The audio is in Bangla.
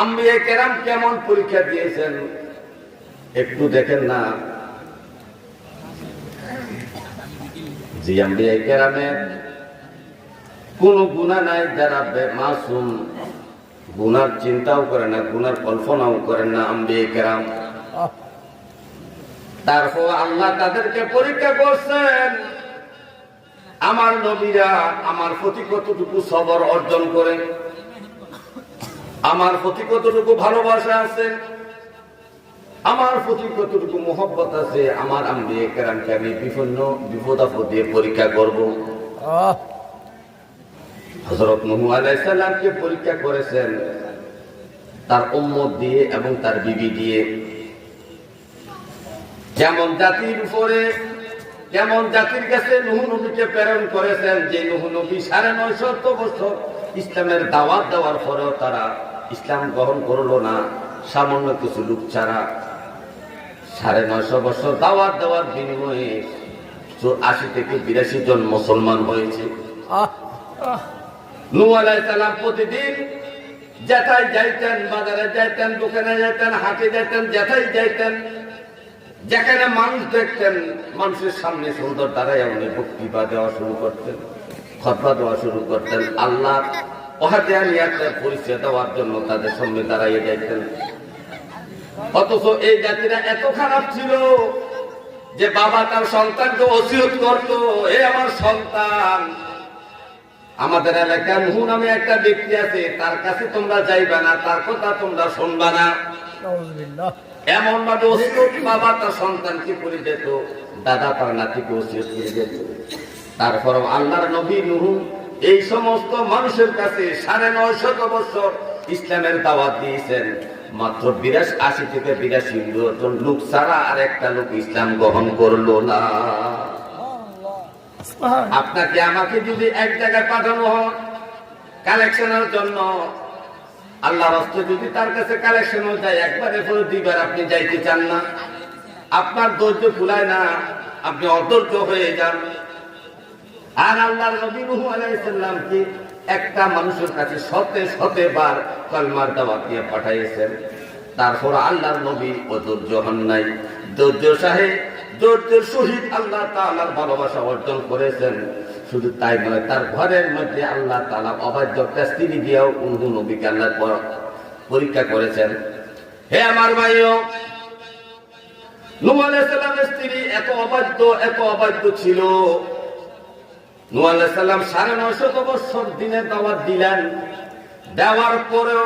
আম্বিয়া কেরাম কেমন পরীক্ষা দিয়েছেন একটু দেখেন না। যে আম্বিয়া কেরামের কোন গুনাহ নাই, যারা মাসুম, গুনার চিন্তাও করে না, গুনার কল্পনাও করেন না আম্বিয়া কেরাম, তারপর আল্লাহ তাদেরকে পরীক্ষা করছেন। আমার নবীরা আমার প্রতি কতটুকু সবর অর্জন করে, আমার প্রতি কতটুকু ভালোবাসা আছে, আমার প্রতি কতটুকু মোহব্বত আছে, আমার আম্বিয়া কেরামকে আমি বিভিন্ন বিপদ আপদ দিয়ে পরীক্ষা করব। হযরত নূহ আলাইহিস সালামকে পরীক্ষা করেছেন তার উম্মত দিয়ে এবং তার বিবি দিয়ে। যেমন জাতির উপরে, যেমন জাতির কাছে নূহ নবীকে প্রেরণ করেছেন, যে নূহ নবী 950 বছর ইসলামের দাওয়াত দেওয়ার পরেও তারা ইসলাম গ্রহণ করলো না, সামান্য কিছু লোক ছাড়া। 950 বছর দাওয়াত দেওয়ার বিনিময়ে 80 থেকে 82 জন মুসলমান হয়েছে। নূহ আলাইহিস সালাম প্রতিদিন যেথায় যাইতেন, বাজারে যাইতেন, দোকানে যাইতেন, হাটে যাইতেন, যেথায় যাইতেন, যেখানে মানুষ দেখতেন, মানুষের সামনে সুন্দর দাঁড়ায় উনি বক্তৃতা দেওয়া শুরু করতেন, খুতবা দেওয়া শুরু করতেন, আল্লাহ ওয়াহদানিয়াতের পরিচয় দেওয়ার জন্য তাদের সামনে দাঁড়াইয়ে যাইতেন। অথচ এই জাতিরা এত খারাপ ছিল যে বাবা তার সন্তানকে ওসিয়ত করত, এ আমার সন্তান, আমাদের এলাকায় নূহ নামে একটা ব্যক্তি আছে, তার কাছে তোমরা যাইবা না, তার কথা তোমরা শুনবা না। এমন ভাবে ওসিয়ত বাবা তার সন্তানকে করে যেত, দাদা তার নাতিকে ওসিয়ত করে যেত। তারপর আল্লাহর নবী নূহ এই সমস্ত মানুষের কাছে 950 বছর ইসলামের দাওয়াত দিয়েছেন। মাত্র 80 থেকে 82 জন লোক ছাড়া আর একটা লোক ইসলাম গ্রহণ করলো না। আপনাকে আমাকে যদি এক জায়গায় পাঠানো হয় কালেকশনের জন্য, আল্লাহর রাস্তায় যদি তার কাছে কালেকশন হয়ে যায়, একবারে পরে 2বার আপনি যাইতে চান না, আপনার ধৈর্য কুলায় না, আপনি অধৈর্য হয়ে যান। আর আল্লাহর নবী নূহ আলাইহিস সালামকে একটা মানুষের কাছে শতে বার কালেমার দাওয়াত দিয়ে পাঠাইয়েছেন। তারপর আল্লাহর নবী অধৈর্য হন নাই, ধৈর্যের সহিত আল্লাহ তাআলার ভালোবাসা অর্জন করেছেন। শুধু তাই নয়, তার ঘরের মধ্যে আল্লাহ তাআলা অবাধ্য স্ত্রী দিয়েও নূহ নবীকে আল্লাহ পরীক্ষা করেছেন। হে আমার ভাইও, নূহ আলাইহিস সালামের স্ত্রী এত অবাধ্য ছিল। নূহ আলাইহিস সালাম 950 বছর দিনের দাওয়াত দিলেন, দেওয়ার পরেও